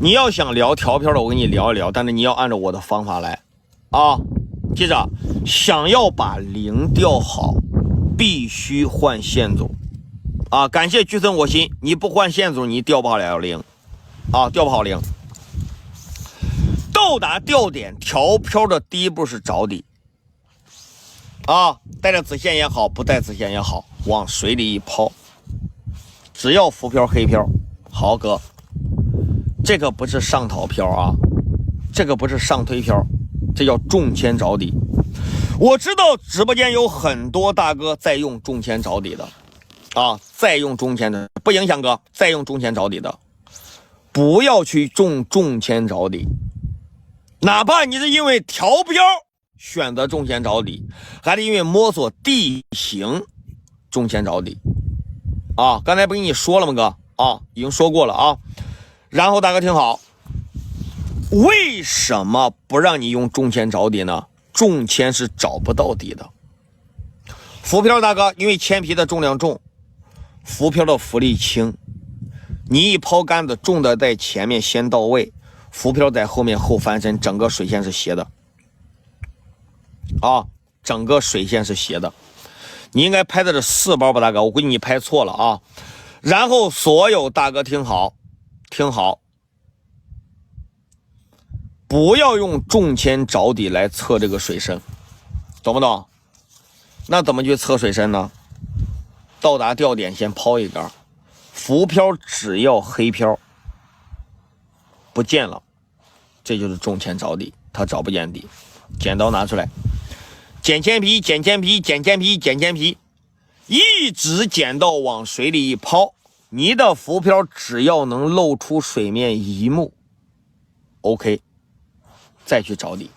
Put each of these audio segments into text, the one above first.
你要想聊调漂的，我跟你聊一聊，但是你要按照我的方法来啊！记着，想要把零调好，必须换线组啊！感谢居森我心，你不换线组，你调不好了零啊，调不好零。到达调点调漂的第一步是找底啊，带着子线也好，不带子线也好，往水里一抛，只要浮漂黑漂，好哥，这个不是上讨漂啊，这个不是上推漂，这叫重铅找底。我知道直播间有很多大哥在用重铅找底的啊，在用重铅的不影响哥，在用重铅找底的，不要去重铅找底，哪怕你是因为调漂选择重铅找底，还是因为摸索地形重铅找底啊！刚才不跟你说了吗哥啊，已经说过了啊。然后大哥听好，为什么不让你用重铅找底呢？重铅是找不到底的。浮漂大哥因为铅皮的重量重，浮漂的浮力轻，你一抛杆子重的在前面先到位，浮漂在后面后翻身，整个水线是斜的啊，整个水线是斜的。你应该拍的是4包吧大哥，我估计你拍错了啊。然后所有大哥听好听好，不要用重铅找底来测这个水深，懂不懂？那怎么去测水深呢？到达调点先抛一杆，浮漂只要黑漂不见了，这就是重铅找底，它找不见底。剪刀拿出来，剪铅皮，剪铅皮，剪铅皮，剪铅皮，一直剪到往水里一抛，你的浮漂只要能露出水面1目 OK， 再去找底。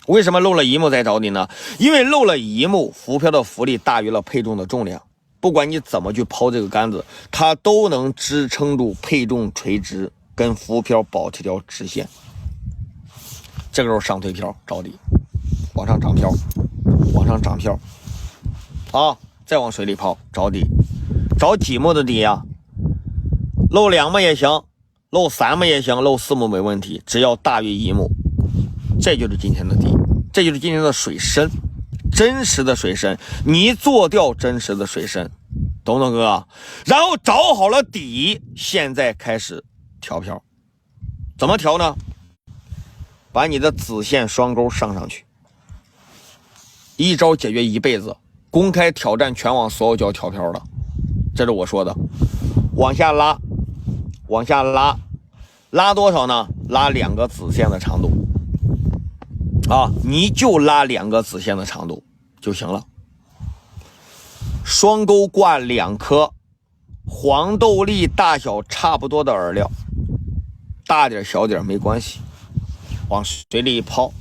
为什么漏了1目再找底呢？因为漏了1目，浮漂的浮力大于了配重的重量，不管你怎么去抛这个杆子，它都能支撑住配重垂直，跟浮漂保持条直线。这个时候上推漂找底，往上涨漂，往上涨漂啊，再往水里抛找底。找几目的底啊？漏2目也行，漏3目也行，漏4目没问题，只要大于1目，这就是今天的底，这就是今天的水深，真实的水深，你做掉真实的水深，懂不懂哥？然后找好了底，现在开始调漂。怎么调呢？把你的子线双钩上去，一招解决一辈子，公开挑战全网所有教调漂的，这是我说的。往下拉，往下拉，拉多少呢？拉2个子线的长度啊，你就拉2个子线的长度就行了。双钩挂2颗黄豆粒大小差不多的饵料，大点小点没关系，往水里一抛，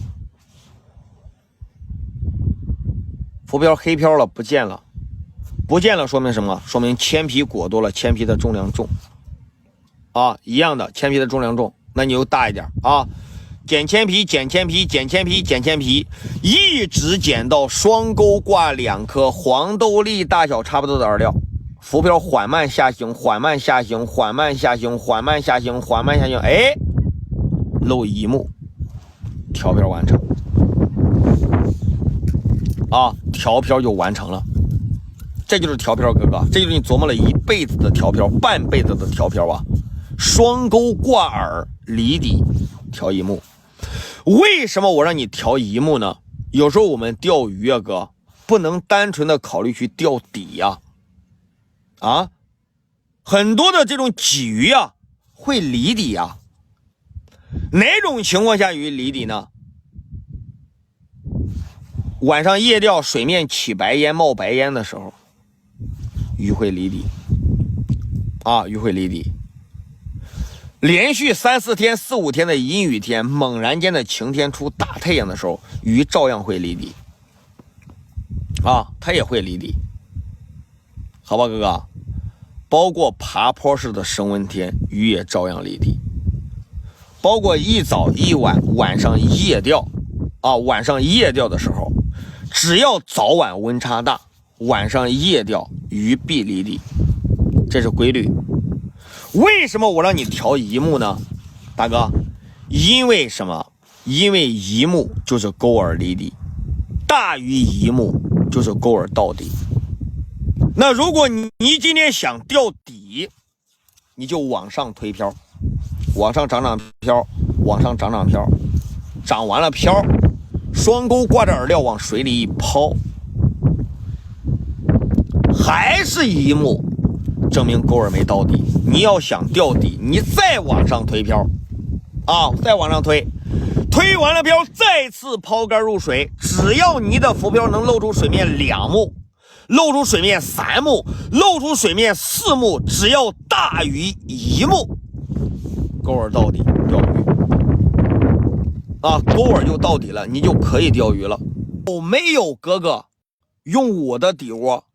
浮漂黑漂了不见了，不见了说明什么？说明铅皮裹多了，铅皮的重量重啊，一样的铅皮的重量重，那你就大一点啊，剪铅皮，剪铅皮，剪铅皮，剪铅皮，一直剪到双钩挂2颗黄豆粒大小差不多的饵料，浮漂缓慢下行，缓慢下行，缓慢下行，缓慢下行，缓慢下行，哎，漏1目，调漂完成啊，调漂就完成了。这就是调漂哥哥，这就是你琢磨了一辈子的调漂，半辈子的调漂啊。双钩挂饵离底调1目，为什么我让你调1目呢？有时候我们钓鱼啊哥，不能单纯的考虑去钓底呀啊，很多的这种鲫鱼啊会离底啊。哪种情况下鱼离底呢？晚上夜钓水面起白烟冒白烟的时候，鱼会离底啊，鱼会离底。连续3、4天、4、5天的阴雨天，猛然间的晴天出大太阳的时候，鱼照样会离底啊，它也会离底，好吧哥哥？包括爬坡式的升温天，鱼也照样离底。包括一早一晚晚上夜钓啊，晚上夜钓的时候，只要早晚温差大，晚上夜钓鱼必离底，这是规律。为什么我让你调1目呢？大哥，因为什么？因为一目就是钩饵离地，大于一目就是钩饵到底。那如果你今天想钓底，你就往上推漂，往上涨漂，往上涨漂，涨完了漂，双钩挂着饵料往水里一抛，还是一目，证明钩饵没到底。你要想钓底，你再往上推漂啊，再往上推，推完了漂，再次抛竿入水，只要你的浮漂能露出水面2目，露出水面3目，露出水面4目，只要大于1目，钩饵到底，钓鱼啊，钩饵就到底了，你就可以钓鱼了。有没有哥哥用我的底窝，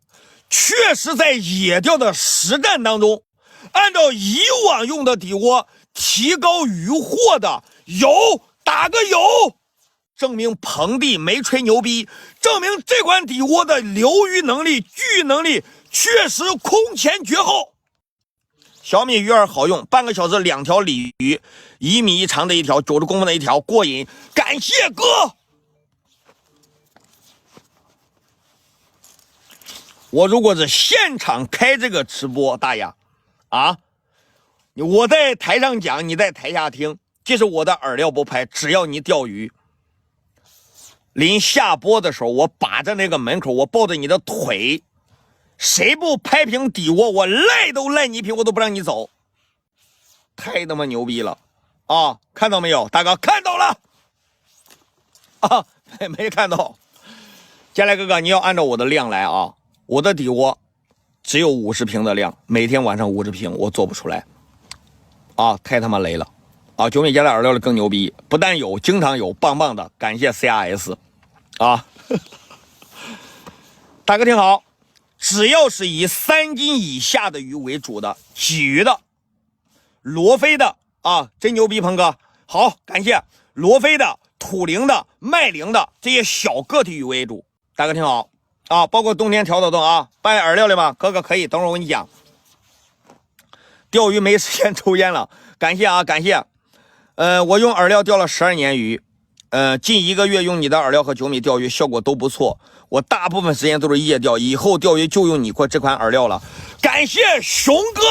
确实在野钓的实战当中，按照以往用的底窝提高渔获的？有，打个有，证明彭弟没吹牛逼，证明这款底窝的留鱼能力、聚能力确实空前绝后。小米鱼饵好用，半个小时2条鲤鱼，1米长的一条，90公分的一条，过瘾，感谢哥。我如果是现场开这个直播，大爷啊，我在台上讲，你在台下听，这是我的饵料不拍，只要你钓鱼。临下播的时候，我把着那个门口，我抱着你的腿，谁不拍平底窝，我赖都赖你一瓶，我都不让你走，太他妈牛逼了啊！看到没有，大哥？看到了啊？没看到。接下来哥哥，你要按照我的量来啊！我的底窝只有50瓶的量，每天晚上50瓶，我做不出来啊，太他妈雷了啊！九米家的饵料的更牛逼，不但有，经常有，棒棒的，感谢 CRS 啊！大哥听好，只要是以3斤以下的鱼为主的，鲫鱼的、罗非的啊，真牛逼，鹏哥，好，感谢罗非的、土灵的、麦灵的这些小个体鱼为主。大哥听好啊，包括冬天条子冻啊，搬饵料了吗？哥哥可以，等会儿我跟你讲。钓鱼没时间抽烟了，感谢啊，感谢。我用饵料钓了12年鱼，近1个月用你的饵料和9米钓鱼效果都不错。我大部分时间都是夜钓，以后钓鱼就用你这款饵料了。感谢熊哥。